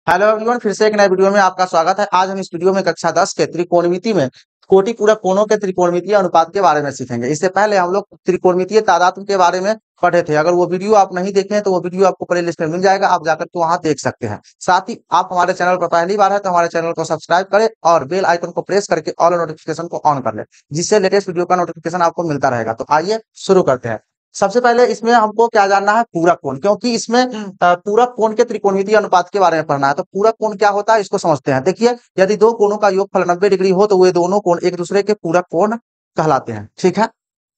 Hello everyone, फिर से एक नए वीडियो में आपका स्वागत है। आज हम इस वीडियो में कक्षा 10 के त्रिकोणमिति में कोटि पूरक कोणों के त्रिकोणमितीय अनुपात के बारे में सीखेंगे। इससे पहले हम लोग त्रिकोणमितीय तादात्म्य के बारे में पढ़े थे। अगर वो वीडियो आप नहीं देखे हैं तो वो वीडियो आपको प्लेलिस्ट में मिल जाएगा, आप जाकर के वहां देख सकते हैं। साथ ही आप हमारे चैनल पर पहली बार है तो हमारे चैनल को सब्सक्राइब करें और बेल आइकन को प्रेस करके ऑल नोटिफिकेशन को ऑन कर ले, जिससे लेटेस्ट वीडियो का नोटिफिकेशन आपको मिलता रहेगा। तो आइए शुरू करते हैं। सबसे पहले इसमें हमको क्या जानना है, पूरक कोण, क्योंकि इसमें पूरक कोण के त्रिकोणमितीय अनुपात के बारे में पढ़ना है। तो पूरक कोण क्या होता है इसको समझते हैं। देखिए, यदि दो कोणों का योगफल 90 डिग्री हो तो वे दोनों कोण एक दूसरे के पूरक कोण कहलाते हैं। ठीक है।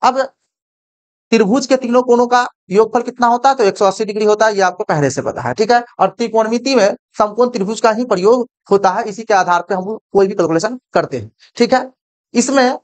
अब त्रिभुज के तीनों कोणों का योगफल कितना होता है, तो 180 डिग्री होता है। ये आपको पहले से पता है। ठीक है। और त्रिकोणमिति में समकोण त्रिभुज का ही प्रयोग होता है, इसी के आधार पर हम कोई भी कैलकुलेशन करते हैं। ठीक है। इसमें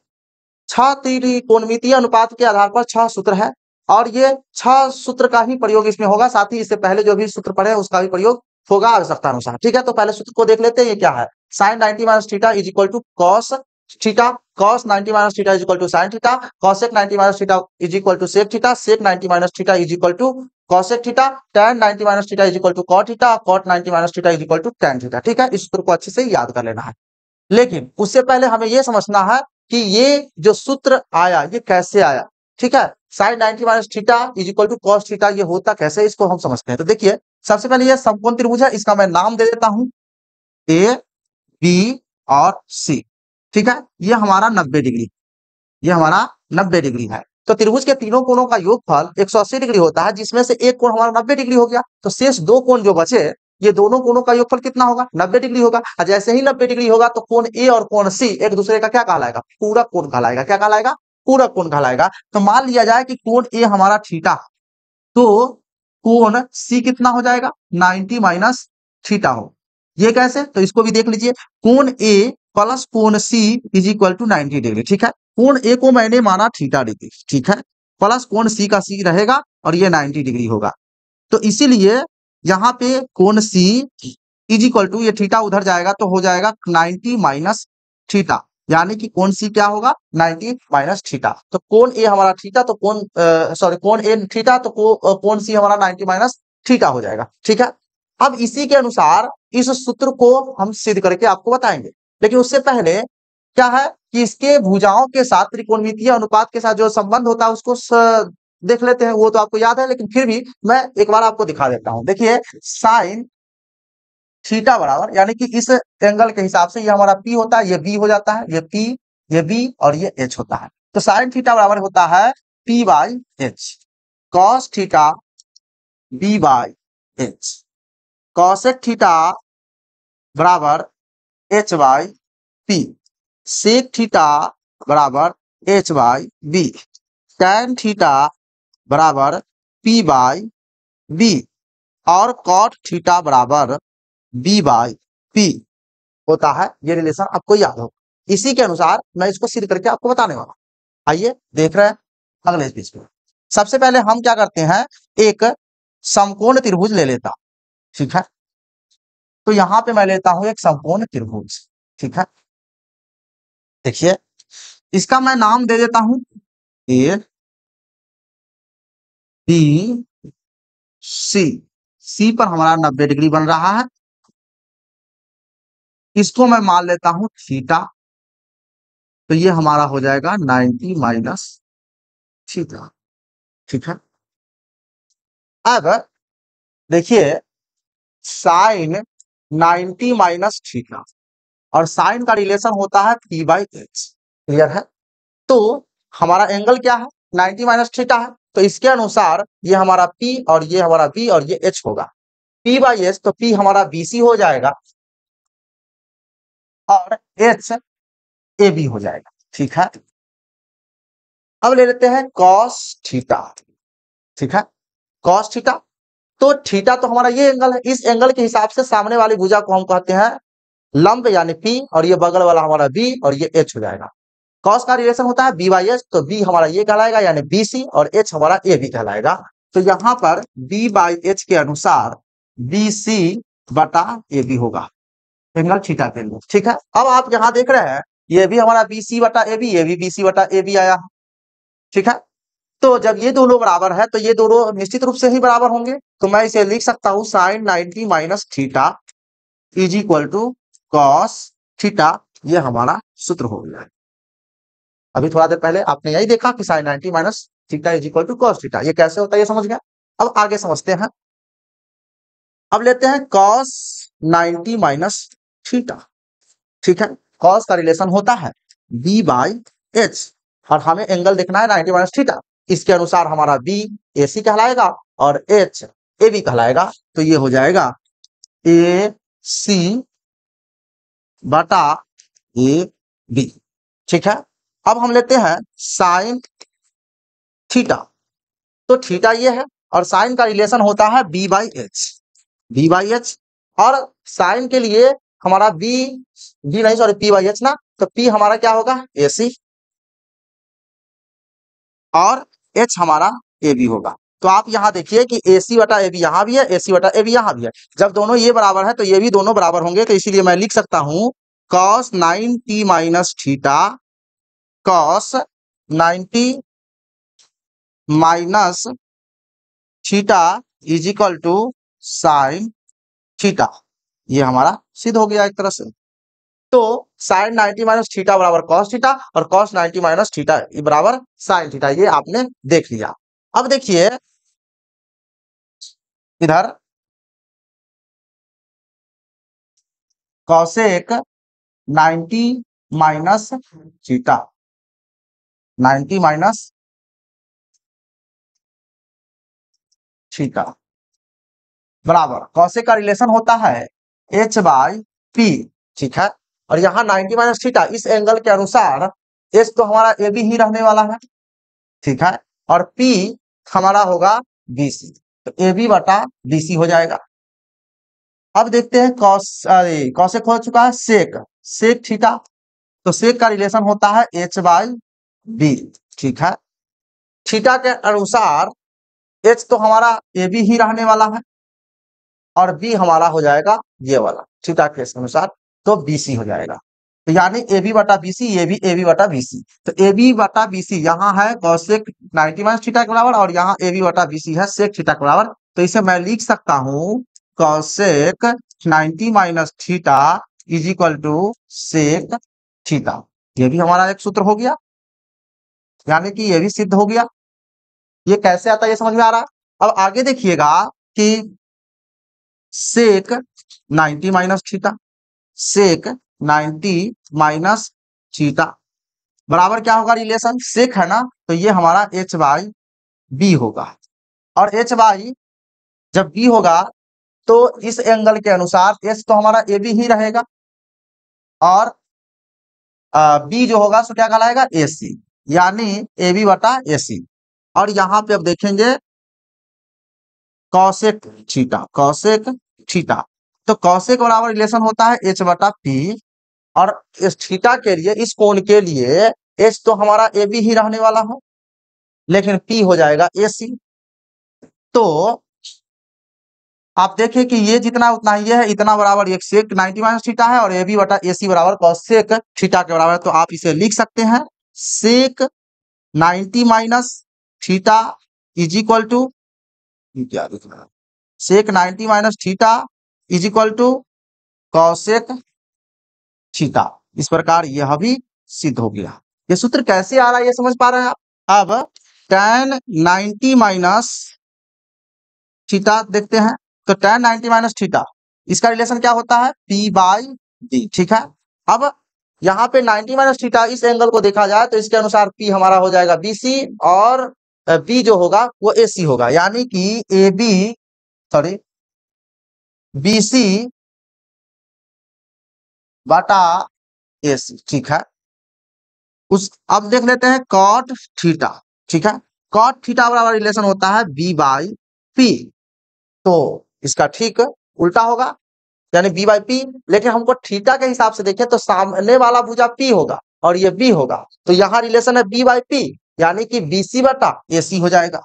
6 त्रिकोणमितीय अनुपात के आधार पर 6 सूत्र है और ये 6 सूत्र का ही प्रयोग इसमें होगा। साथ ही इससे पहले जो भी सूत्र पढ़े उसका भी प्रयोग होगा आवश्यकता अनुसार। ठीक है। तो पहले सूत्र को देख लेते हैं। ये क्या है, sine 90 minus theta is equal to cos theta, cos 90 minus theta is equal to sine theta, cosec 90 minus theta is equal to sec theta, sec 90 minus theta is equal to cosec theta, tan 90 minus theta is equal to cot theta, cot 90 minus theta is equal to tan theta. ठीक है। इस सूत्र को अच्छे से याद कर लेना है। लेकिन उससे पहले हमें यह समझना है कि ये जो सूत्र आया ये कैसे आया। ठीक है। Sine 90 minus theta is equal to cos theta ये होता कैसे, इसको हम समझते हैं। तो देखिए, सबसे पहले ये समकोण त्रिभुज है, इसका मैं नाम दे देता हूं ए बी और सी। ठीक है। ये हमारा 90 डिग्री, ये हमारा 90 डिग्री है। तो त्रिभुज के तीनों कोणों का योगफल 180 डिग्री होता है, जिसमें से एक कोण हमारा 90 डिग्री हो गया। तो शेष दो कोण जो बचे, ये दोनों कोणों का योगफल कितना होगा, 90 डिग्री होगा। और जैसे ही 90 डिग्री होगा तो कोण ए और कोण सी एक दूसरे का क्या कहलाएगा, पूरक कोण कहलाएगा। क्या कहलाएगा, पूरक कोण कहलाएगा। तो मान लिया जाए कि कोण ए हमारा थीटा, तो कोण सी कितना हो जाएगा, 90 माइनस थीटा हो। ये कैसे, तो इसको भी देख लीजिए। कोण ए प्लस कोण सी इज इक्वल टू 90 डिग्री। ठीक है। कोण ए को मैंने माना थीटा डिग्री। ठीक है। प्लस कोण सी का सी रहेगा और ये 90 डिग्री होगा। तो इसीलिए यहाँ पे कोण सी इज इक्वल टू, ये थीटा उधर जाएगा तो हो जाएगा 90 माइनस थीटा, यानी कि कोण सी क्या होगा, 90 माइनस थीटा। तो कोण ए हमारा थीटा, तो कोण कोण ए थीटा, तो कोण सी हमारा 90 माइनस थीटा हो जाएगा। ठीक है। अब इसी के अनुसार इस सूत्र को हम सिद्ध करके आपको बताएंगे। लेकिन उससे पहले क्या है कि इसके भुजाओं के साथ त्रिकोणमितीय अनुपात के साथ जो संबंध होता है उसको देख लेते हैं। वो तो आपको याद है, लेकिन फिर भी मैं एक बार आपको दिखा देता हूं। देखिए, साइन थीटा बराबर, यानी कि इस एंगल के हिसाब से ये हमारा पी होता है, ये बी हो जाता है, ये पी, ये बी और ये एच होता है। तो साइन थीटा बराबर होता है P by H, cos theta B by H, cosec theta बराबर H by P, sec theta बराबर H by B, tan theta बराबर पी बाई बी और कॉट थीटा बराबर बी बाई पी होता है। ये रिलेशन आपको याद हो। इसी के अनुसार मैं इसको सिद्ध करके आपको बताने वाला हूं। आइए देख रहे हैं अगले पेज पे। सबसे पहले हम क्या करते हैं, एक समकोण त्रिभुज ले लेता हूं। ठीक है। तो यहां पे मैं लेता हूं एक समकोण त्रिभुज। ठीक है। देखिए, इसका मैं नाम दे देता हूं ए बी सी। सी पर हमारा 90 डिग्री बन रहा है, इसको मैं मान लेता हूं थीटा। तो ये हमारा हो जाएगा 90 माइनस थीटा। ठीक है। अब देखिए, साइन 90 माइनस थीटा और साइन का रिलेशन होता है पी बाई एच। क्लियर है। तो हमारा एंगल क्या है, 90 माइनस थीटा है। तो इसके अनुसार ये हमारा पी और ये हमारा बी और ये एच होगा। पी बाई एच, तो पी हमारा बीसी हो जाएगा और एच ए बी हो जाएगा। ठीक है। अब ले लेते हैं कॉस थीटा। ठीक है। कॉस थीटा, तो थीटा तो हमारा ये एंगल है, इस एंगल के हिसाब से सामने वाली भुजा को हम कहते हैं लंब, यानी पी, और ये बगल वाला हमारा बी और ये एच हो जाएगा। कॉस का रिलेशन होता है बी बाई एच, तो बी हमारा ये कहलाएगा यानी बी सी और एच हमारा ए बी कहलाएगा। तो यहाँ पर बी बाई एच के अनुसार बी सी बटा ए बी होगा एंगल थीटा के लिए। ठीक है। अब आप यहाँ देख रहे हैं ये भी हमारा बी सी बटा ए बी, ये भी बी सी बटा ए बी आया है। ठीक है। तो जब ये दोनों बराबर है तो ये दोनों निश्चित रूप से ही बराबर होंगे। तो मैं इसे लिख सकता हूं sine 90 minus theta is equal to cos theta, ये हमारा सूत्र हो गया है। अभी थोड़ा देर पहले आपने यही देखा कि sine 90 minus theta is equal to cos theta, ये कैसे होता है ये समझ गया। अब आगे समझते हैं। अब लेते हैं कॉस 90 माइनस थीटा, ठीक है। कॉस का रिलेशन होता है बी बाई एच, और हमें एंगल देखना है 90 माइनस थीटा। इसके अनुसार हमारा बी ए सी कहलाएगा और एच ए बी कहलाएगा, तो ये हो जाएगा ए सी बटा ए बी, ठीक है। अब हम लेते हैं साइन थीटा, तो थीटा ये है और साइन का रिलेशन होता है B by H, B by H, और साइन के लिए हमारा बी नहीं सॉरी पी बाई एच ना, तो पी हमारा क्या होगा ए सी और एच हमारा ए बी होगा। तो आप यहाँ देखिए कि ए सी बटा ए बी यहाँ भी है, ए सी बटा ए बी यहाँ भी है। जब दोनों ये बराबर है तो ये भी दोनों बराबर होंगे, तो इसीलिए मैं लिख सकता हूं cos 90 minus theta, cos 90 minus theta is equal to sine theta, ये हमारा सिद्ध हो गया एक तरह से। तो साइन 90 माइनस थीटा बराबर कॉस थीटा और कॉस 90 माइनस थीटा बराबर साइन थीटा, ये आपने देख लिया। अब देखिए इधर cosec 90 minus theta, 90 minus theta बराबर कॉसेक का रिलेशन होता है एच बाई पी, ठीक है। और यहाँ 90 माइनस थीटा इस एंगल के अनुसार एच तो हमारा ए बी ही रहने वाला है, ठीक है, और पी हमारा होगा बीसी, तो ए बी बटा बीसी हो जाएगा। अब देखते हैं कॉसेक हो चुका है सेक, सेक थीटा, तो सेक का रिलेशन होता है एच बाई बी, ठीक है। थीटा के अनुसार एच तो हमारा ए बी ही रहने वाला है और बी हमारा हो जाएगा ये वाला, थीटा के अनुसार तो बीसी हो जाएगा। तो यानी ए बी बटा बीसी, ये भी ए बी बटा बीसी, तो ए बी बटा बीसी यहाँ है कॉसेक 90 माइनस थीटा के बराबर और यहाँ ए बी बटा बीसी है सेक थीटा के बराबर। तो इसे मैं लिख सकता हूँ cosec 90 minus theta is equal to sec theta, ये भी हमारा एक सूत्र हो गया, यानी कि ये भी सिद्ध हो गया। ये कैसे आता है ये समझ में आ रहा है। अब आगे देखिएगा कि सेक 90 minus theta, sec 90 minus theta बराबर क्या होगा रिलेशन, सेक है ना, तो ये हमारा एच बाई बी होगा, और एच बाई जब बी होगा तो इस एंगल के अनुसार एच तो हमारा ए बी ही रहेगा और बी जो होगा सो क्या कहलाएगा ए सी, यानी ए बी बटा ए सी। और यहाँ पे अब देखेंगे कॉसेक थीटा, कॉसेक थीटा, तो कॉसेक बराबर रिलेशन होता है एच बटा पी, और इस थीटा के लिए इस कोण के लिए एच तो हमारा ए बी ही रहने वाला है लेकिन पी हो जाएगा ए सी। तो आप देखें कि ये जितना उतना ही है, इतना बराबर एक सेक 90 माइनस थीटा है और ए बी बटा ए सी बराबर कॉसेक थीटा के बराबर, तो आप इसे लिख सकते हैं sec 90 minus theta is equal to, क्या लिखना है, sec 90 minus theta is equal to cosec theta. इस प्रकार यह भी सिद्ध हो गया। ये सूत्र कैसे आ रहा है ये समझ पा रहे हैं आप। अब tan 90 माइनस थीटा देखते हैं, तो tan 90 माइनस थीटा इसका रिलेशन क्या होता है पी बाई डी, ठीक है। अब यहाँ पे 90 माइनस थीटा इस एंगल को देखा जाए तो इसके अनुसार पी हमारा हो जाएगा बीसी और बी जो होगा वो एसी होगा, यानी कि ए बी सॉरी बीसी बटा एसी, ठीक है। उस अब देख लेते हैं कॉट थीटा, ठीक है। कॉट थीटा बराबर रिलेशन होता है बी बाई पी, तो इसका ठीक उल्टा होगा यानी बी बाई पी, लेकिन हमको थीटा के हिसाब से देखें तो सामने वाला भुजा पी होगा और ये बी होगा, तो यहाँ रिलेशन है बी बाई पी, यानी कि बीसी बटा एसी हो जाएगा,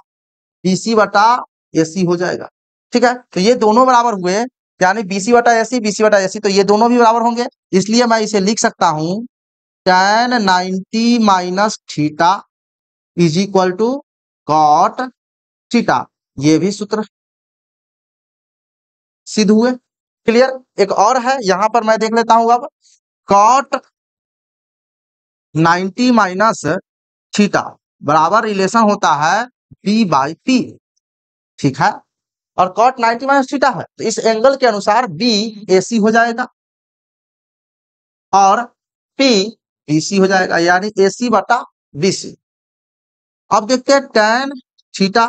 बीसी बटा एसी हो जाएगा, ठीक है। तो ये दोनों बराबर हुए यानी बीसी बटा एसी, बीसी बटा एसी, तो ये दोनों भी बराबर होंगे, इसलिए मैं इसे लिख सकता हूं tan 90 minus theta is equal to cot theta, ये भी सूत्र सिद्ध हुए। क्लियर। एक और है यहाँ पर मैं देख लेता हूं अब, कॉट 90 माइनस थीटा बराबर रिलेशन होता है पी बाई पी, ठीक है। और कॉट 90 माइनस थीटा है तो इस एंगल के अनुसार बी एसी हो जाएगा और पी बीसी हो जाएगा, यानी एसी बटा बीसी। अब देखते हैं tan थीटा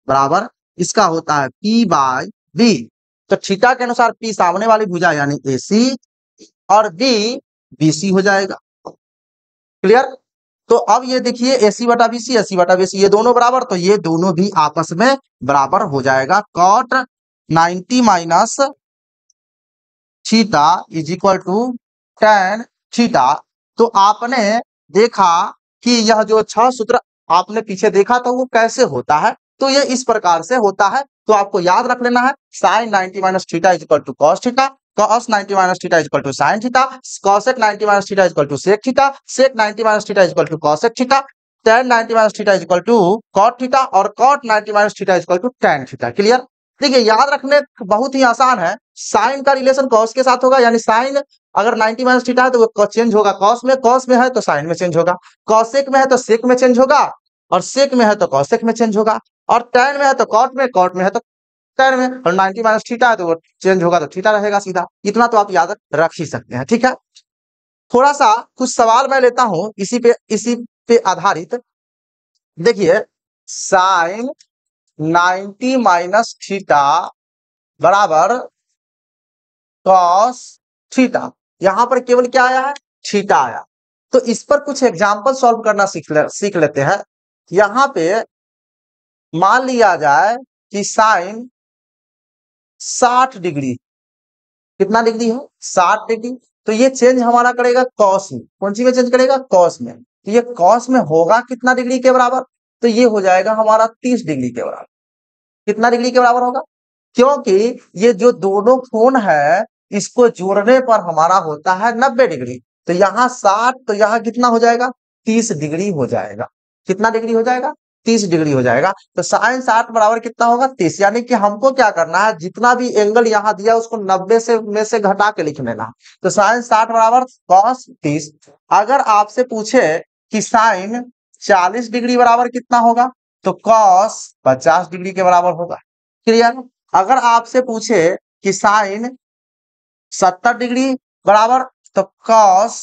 बराबर इसका होता है पी बाई बी। तो थीटा के अनुसार पी सामने वाली भुजा यानी एसी और बी बीसी हो जाएगा। क्लियर। तो अब ये देखिए एसी बटा बीसी, एसी बटा बीसी, ये दोनों बराबर, तो ये दोनों भी आपस में बराबर हो जाएगा। Cot 90 minus theta is equal to tan theta. तो आपने देखा कि यह जो छह सूत्र आपने पीछे देखा था वो कैसे होता है, तो ये इस प्रकार से होता है। तो आपको याद रख लेना है sine 90 minus theta is equal to cos theta, cos 90 minus theta is equal to sine theta, cosec 90 minus theta is equal to sec theta, sec 90 minus theta is equal to cosec theta, tan 90 minus theta is equal to cot theta और cot 90 minus theta is equal to tan theta. Clear. देखिए याद रखने बहुत ही आसान है, sign का relation cos के साथ होगा, यानी साइन अगर 90 माइनस थीटा है तो वो चेंज होगा कॉस में है तो साइन में चेंज होगा, कॉसेक में है तो सेक में चेंज होगा, और सेक में है तो कॉसेक में चेंज होगा, और टैन में है तो कॉट में है तो टैन में, और 90 माइनस थीटा है तो वो चेंज होगा तो थीटा रहेगा सीधा। इतना तो आप याद रख ही सकते हैं, ठीक है। थोड़ा सा कुछ सवाल मैं लेता हूं इसी पे आधारित। देखिए साइन 90 माइनस थीटा बराबर कॉस थीटा, यहां पर केवल क्या आया है, थीटा आया। तो इस पर कुछ एग्जांपल सॉल्व करना सीख लेते हैं। यहां पे मान लिया जाए कि साइन 60 डिग्री, कितना डिग्री है 60 डिग्री, तो ये चेंज हमारा करेगा कॉस में, कौन सी में चेंज करेगा, कॉस में। तो ये कॉस में होगा कितना डिग्री के बराबर, तो ये हो जाएगा हमारा 30 डिग्री के बराबर। कितना डिग्री के बराबर होगा, क्योंकि ये जो दोनों कोण है इसको जोड़ने पर हमारा होता है 90 डिग्री। तो यहाँ 60 तो यहाँ कितना हो जाएगा 30 डिग्री हो जाएगा। कितना डिग्री हो जाएगा 30 डिग्री हो जाएगा। तो साइन 60 बराबर कितना होगा 30, यानी कि हमको क्या करना है, जितना भी एंगल यहाँ दिया उसको 90 से में से घटा के लिख लेना। तो साइन 60 बराबर कॉस 30। अगर आपसे पूछे कि साइन 40 डिग्री बराबर कितना होगा, तो कॉस 50 डिग्री के बराबर होगा। क्लियर। अगर आपसे पूछे कि साइन 70 डिग्री बराबर, तो कॉस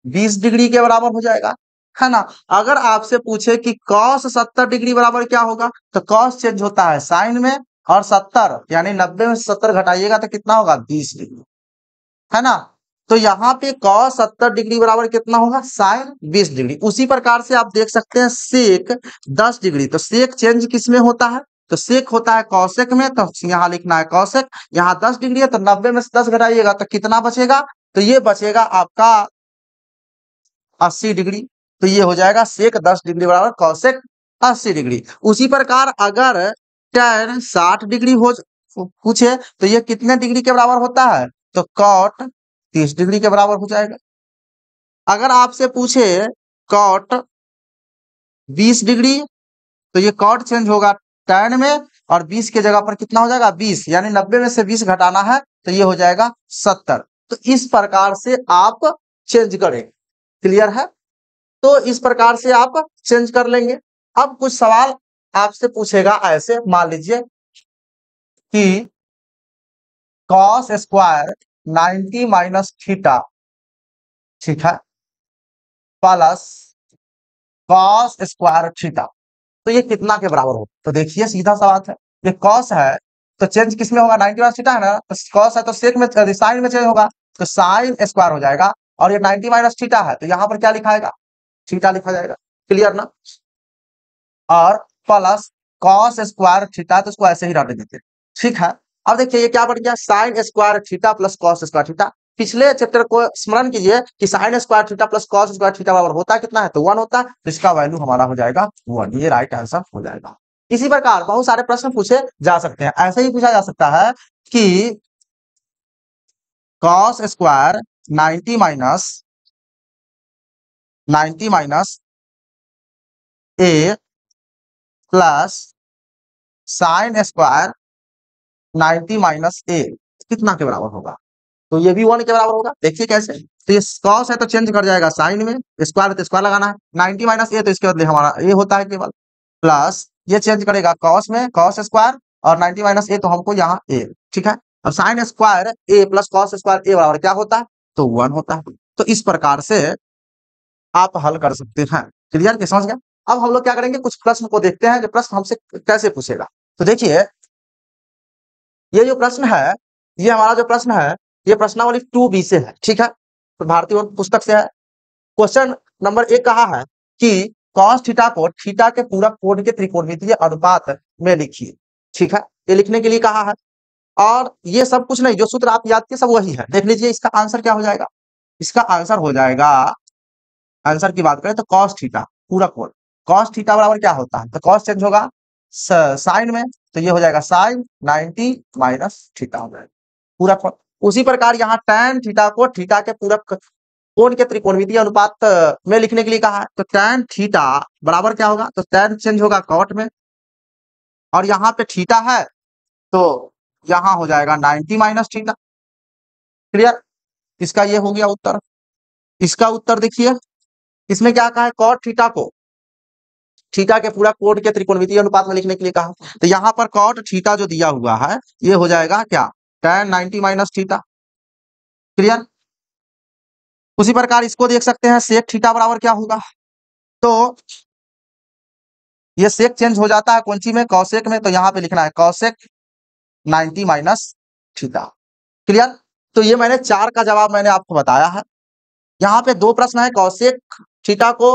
20 डिग्री के बराबर हो जाएगा, है ना। अगर आपसे पूछे कि कॉस 70 डिग्री बराबर क्या होगा, तो कॉस चेंज होता है साइन में, और 70 यानी 90 में 70 घटाइएगा तो कितना होगा 20 डिग्री, है ना। तो यहाँ पे cos 70 डिग्री बराबर कितना होगा साइन 20 डिग्री। उसी प्रकार से आप देख सकते हैं सेक 10 डिग्री, तो सेक चेंज किस में होता है, तो सेक होता है कॉसेक में, तो यहाँ लिखना है कॉसेक। यहाँ 10 डिग्री है तो 90 में से 10 घटाइएगा तो कितना बचेगा, तो ये बचेगा आपका 80 डिग्री। तो ये हो जाएगा सेक 10 डिग्री बराबर कॉसेक 80 डिग्री। उसी प्रकार अगर tan 60 डिग्री हो पूछे तो ये कितने डिग्री के बराबर होता है, तो कॉट 30 डिग्री के बराबर हो जाएगा। अगर आपसे पूछे कॉट 20 डिग्री, तो ये कॉट चेंज होगा tan में, और 20 के जगह पर कितना हो जाएगा 20, यानी 90 में से 20 घटाना है तो ये हो जाएगा 70। तो इस प्रकार से आप चेंज करें। क्लियर है। तो इस प्रकार से आप चेंज कर लेंगे। अब कुछ सवाल आपसे पूछेगा ऐसे, मान लीजिए कि कॉस स्क्वायर 90 माइनस थीटा, ठीक है, प्लस कॉस स्क्वायर थीटा, तो ये कितना के बराबर हो। तो देखिए सीधा सा बात है, ये कॉस है तो चेंज किसमें होगा 90 माइनस थीटा है ना, तो कॉस है तो सेक में साइन में चेंज होगा, तो साइन स्क्वायर हो जाएगा। और ये 90 माइनस थीटा है तो यहाँ पर क्या लिखाएगा, थीटा लिखा जाएगा। क्लियर ना। और प्लस कॉस स्क्वायर थीटा, तो इसको ऐसे ही रहने देते हैं, ठीक है। अब देखिए ये क्या बढ़ गया sine square theta plus cos square theta. पिछले चैप्टर को स्मरण कीजिए कि sine square theta plus cos square theta बराबर होता है कितना है, तो 1 होता है, तो इसका वैल्यू हमारा हो जाएगा 1। ये राइट आंसर हो जाएगा। इसी प्रकार बहुत सारे प्रश्न पूछे जा सकते हैं। ऐसे ही पूछा जा सकता है कि कॉस स्क्वायर 90 माइनस ए प्लस साइन स्क्वायर 90 माइनस ए, कितना के बराबर होगा? तो ये भी 1 के बराबर होगा। देखिए कैसे, तो ये cos है तो चेंज कर जाएगा साइन में, स्क्वायर है तो स्क्वायर लगाना है, 90 माइनस ए तो इसके बदले हमारा ए होता है केवल, प्लस ये चेंज करेगा cos में, cos स्क्वायर, और 90 माइनस ए तो हमको यहाँ ए, ठीक है। अब साइन स्क्वायर ए प्लस cos स्क्वायर ए बराबर क्या होता है? तो 1 होता है। तो इस प्रकार से आप हल कर सकते हैं। क्लियर कि समझ गया? अब हम लोग क्या करेंगे, कुछ प्रश्न को देखते हैं कि प्रश्न हमसे कैसे पूछेगा। तो देखिए, ये जो प्रश्न है, ये हमारा जो प्रश्न है, ये प्रश्नावली 2B से है, ठीक है। तो भारतीय पुस्तक से है। क्वेश्चन नंबर 1 कहा है कि cos थीटा को थीटा के पूरक कोण के त्रिकोणमितीय अनुपात में लिखिए, ठीक है। ये लिखने के लिए कहा है, और ये सब कुछ नहीं, जो सूत्र आप याद किए सब वही है। देख लीजिए इसका आंसर क्या हो जाएगा। इसका आंसर हो जाएगा, आंसर की बात करें तो cos थीटा पूरा कोण, cos थीटा बराबर क्या होता है? तो cos चेंज होगा साइन में, तो ये हो जाएगा साइन 90 माइनस थीटा हो जाएगा पूरा कोण। उसी प्रकार यहाँ tan थीटा को थीटा के पूरक कोण के त्रिकोणमितीय अनुपात में लिखने के लिए कहा है। तो tan थीटा बराबर क्या होगा? तो tan चेंज होगा cot में, और यहाँ पे थीटा है तो यहाँ हो जाएगा 90 माइनस थीटा। क्लियर? इसका ये हो गया उत्तर। इसका उत्तर देखिए, इसमें क्या कहा है? cot थीटा को थीटा के पूरा कोण के त्रिकोणमितीय अनुपात में लिखने के लिए कहा। तो यहाँ पर cot थीटा जो दिया हुआ है, ये हो जाएगा क्या? tan 90 minus theta. क्लियर? उसी प्रकार इसको देख सकते हैं, sec थीटा बराबर क्या होगा? तो ये sec चेंज हो जाता है कौन सी में? cosec में, तो यहाँ पे लिखना है cosec 90 माइनस थीटा। क्लियर? तो ये मैंने 4 का जवाब मैंने आपको बताया है। यहाँ पे 2 प्रश्न है, cosec थीटा को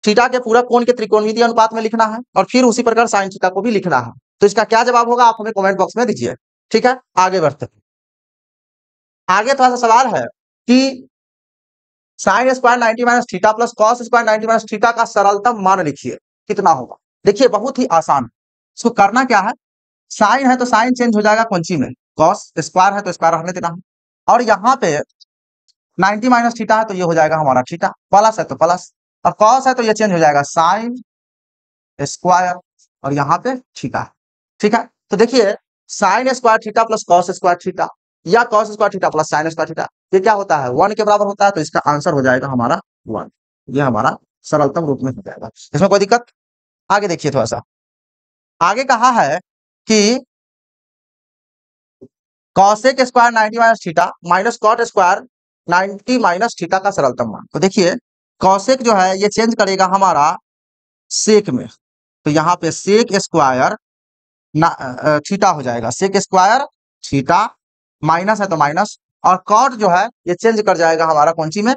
थीटा के पूरक कोण के त्रिकोणमितीय अनुपात में लिखना है, और फिर उसी प्रकार sin थीटा को भी लिखना है। तो इसका क्या जवाब होगा आप हमें कमेंट बॉक्स में दीजिए, ठीक है। आगे बढ़ते हैं। आगे थोड़ा सा सवाल है कि sine square 90 minus theta plus cos square 90 minus theta का सरलतम मान लिखिए, कितना होगा? देखिए बहुत ही आसान, इसको करना क्या है, साइन है तो साइन चेंज हो जाएगा कौन सी में? cos स्क्वायर है तो स्क्वायर रहने देना है, और यहाँ पे 90 माइनस थीटा है तो ये हो जाएगा हमारा थीटा, प्लस है तो प्लस, और cos है तो ये चेंज हो जाएगा साइन स्क्वायर, और यहाँ पे थीटा, ठीक है। तो देखिए sine square theta plus cos square theta, या cos square theta plus sine square theta, ये क्या होता है? 1 के बराबर होता है। तो इसका आंसर हो जाएगा हमारा 1। ये हमारा सरलतम रूप में हो जाएगा, इसमें कोई दिक्कत? आगे देखिए, थोड़ा सा आगे कहा है कि cosec square 90 minus theta minus cot square 90 minus theta का सरलतम मान। तो देखिए cosec जो है ये चेंज करेगा हमारा sec में, तो यहाँ पे sec स्क्वायर थीटा हो जाएगा, sec स्क्वायर थीटा, माइनस है तो माइनस, और cot जो है ये चेंज कर जाएगा हमारा कौन सी में?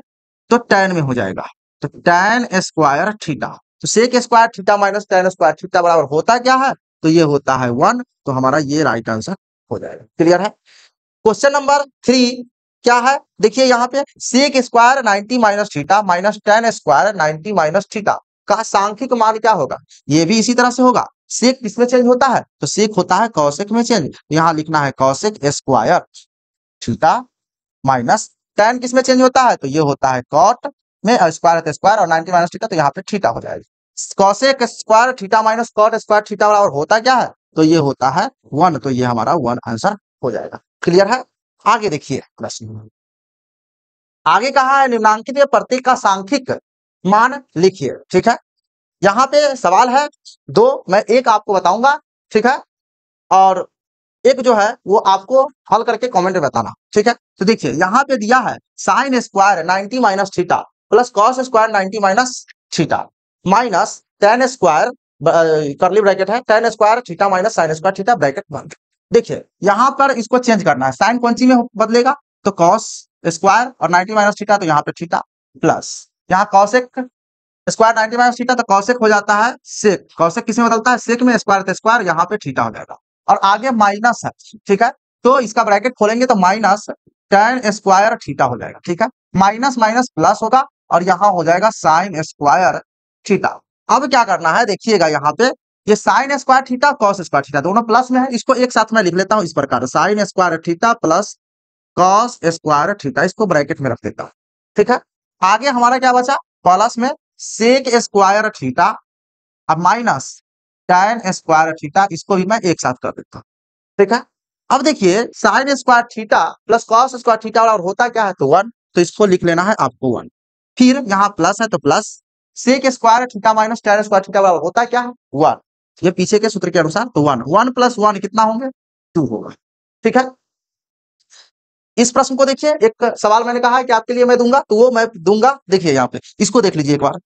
तो tan में हो जाएगा, तो tan स्क्वायर थीटा। तो sec square theta minus tan square theta बराबर होता क्या है? तो ये होता है 1। तो हमारा ये राइट आंसर हो जाएगा। क्लियर है? क्वेश्चन नंबर 3 क्या है? देखिए यहाँ पे sec square 90 minus theta minus tan square 90 minus theta का सांख्यिक मान क्या होगा? ये भी इसी तरह से होगा। sec किसमें चेंज होता है? तो sec होता है cosec में चेंज, यहाँ लिखना है cosec square theta minus tan किसमें चेंज होता है? तो ये होता है cot में, स्क्वायर है तो स्क्वायर, और 90 माइनस थीटा, तो यहाँ पे थीटा हो जाएगा। cosec square theta minus cot square theta बराबर होता क्या है? तो ये होता है 1। तो ये हमारा 1 आंसर हो जाएगा। क्लियर है? आगे देखिए प्रश्न, आगे कहा है निम्नांकित में प्रत्येक का सांख्यिक मान लिखिए, ठीक है। यहाँ पे सवाल है 2, मैं एक आपको बताऊंगा, ठीक है, और एक जो है वो आपको हल करके कमेंट में बताना, ठीक है। तो देखिए यहाँ पे दिया है sine square 90 minus theta plus cos square 90 minus theta minus tan square करली ब्रैकेट है tan square theta minus sine square theta bracket बंद। देखिए यहाँ पर इसको चेंज करना है, साइन कौन सी में बदलेगा? तो कॉस स्क्वायर और 90 माइनस थीटा, तो यहाँ पे थीटा, प्लस यहाँ कॉसेक स्क्वायर 90 माइनस थीटा, तो कॉसेक हो जाता है सेक, कॉसेक किसमें बदलता है? सेक में, स्क्वायर तो स्क्वायर, यहाँ पे थीटा हो जाएगा, और आगे माइनस है, ठीक है। तो इसका ब्रैकेट खोलेंगे तो माइनस tan स्क्वायर थीटा हो जाएगा, ठीक है। माइनस माइनस प्लस होगा, और यहाँ हो जाएगा साइन स्क्वायर थीटा। अब क्या करना है देखिएगा, यहाँ पे ये sine square theta cos square theta दोनों प्लस में है, इसको एक साथ में लिख लेता हूँ इस प्रकार, sine square theta plus cos square theta, इसको ब्रैकेट में रख देता हूँ, ठीक है। आगे हमारा क्या बचा? प्लस में सेक स्क्वायर थीटा, अब माइनस tan स्क्वायर थीटा, इसको भी मैं एक साथ कर देता हूँ, ठीक है। अब देखिए sine square theta plus cos square theta और होता क्या है तो 1, तो इसको लिख लेना है आपको 1। फिर यहाँ प्लस है तो plus sec square theta minus tan square theta बराबर होता क्या है 1। ये पीछे के सूत्र के अनुसार तो 1 1 प्लस 1 कितना होंगे 2 होगा। ठीक है, इस प्रश्न को देखिए, एक सवाल मैंने कहा है कि आपके लिए मैं दूंगा तो वो मैं दूंगा। देखिए यहाँ पे इसको देख लीजिए एक बार।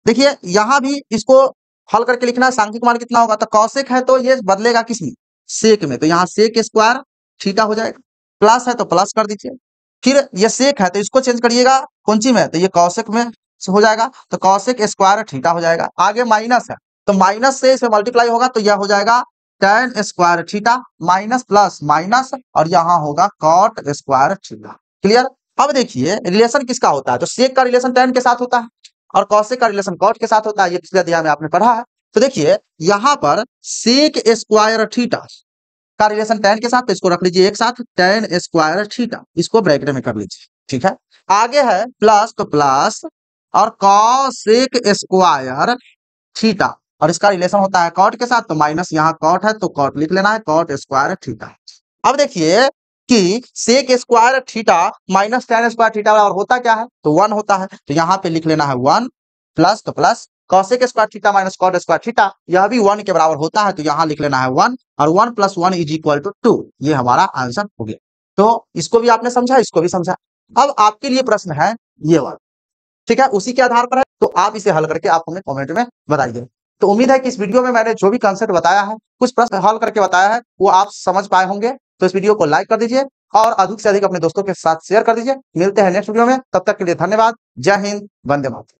देखिए यहाँ भी इसको हल करके लिखना है, सांख्यिक मान कितना होगा तो कौशिक है तो ये बदलेगा किसमें सेक में, तो यहाँ सेक स्क्वायर थीटा हो जाएगा। प्लस है तो प्लस कर दीजिए, फिर ये सेक है तो इसको चेंज करिएगा कौन सी में, तो ये कौशिक में हो जाएगा तो कौशिक स्क्वायर थीटा हो जाएगा। आगे माइनस है तो माइनस से इसे मल्टीप्लाई होगा तो यह हो जाएगा tan square theta minus plus minus और यहाँ होगा कॉट स्क्वायर थीटा। क्लियर। अब देखिए रिलेशन किसका होता है तो सेक का रिलेशन tan के साथ होता है और कॉसेक का रिलेशन कॉट के साथ होता है, ये पिछले अध्याय में आपने पढ़ा है। तो देखिए यहाँ पर सेक स्क्वायर थीटा का रिलेशन tan के साथ, तो इसको रख लीजिए एक साथ tan स्क्वायर थीटा, इसको ब्रैकेट में कर लीजिए। ठीक है, आगे है प्लस तो प्लस और कॉसेक स्क्वायर थीटा और इसका रिलेशन होता है कॉट के साथ, तो माइनस यहाँ कॉट है तो कॉट लिख लेना है कॉट स्क्वायर थीटा। अब देखिए कि sec square theta minus tan square theta और होता क्या है तो 1 होता है, तो यहाँ पे लिख लेना है 1 प्लस तो plus cosec square theta minus cot square theta, यह भी 1 के बराबर होता है, तो यहाँ लिख लेना है 1 और 1 प्लस 1 इज इक्वल टू 2। ये हमारा आंसर हो गया। तो इसको भी आपने समझा, इसको भी समझा। अब आपके लिए प्रश्न है ये वाला, ठीक है, उसी के आधार पर है, तो आप इसे हल करके आप हमें कमेंट में बताइए। तो उम्मीद है कि इस वीडियो में मैंने जो भी कंसेप्ट बताया है, कुछ प्रश्न हल करके बताया है, वो आप समझ पाए होंगे। तो इस वीडियो को लाइक कर दीजिए और अधिक से अधिक अपने दोस्तों के साथ शेयर कर दीजिए। मिलते हैं नेक्स्ट वीडियो में, तब तक के लिए धन्यवाद। जय हिंद, वंदे मातरम।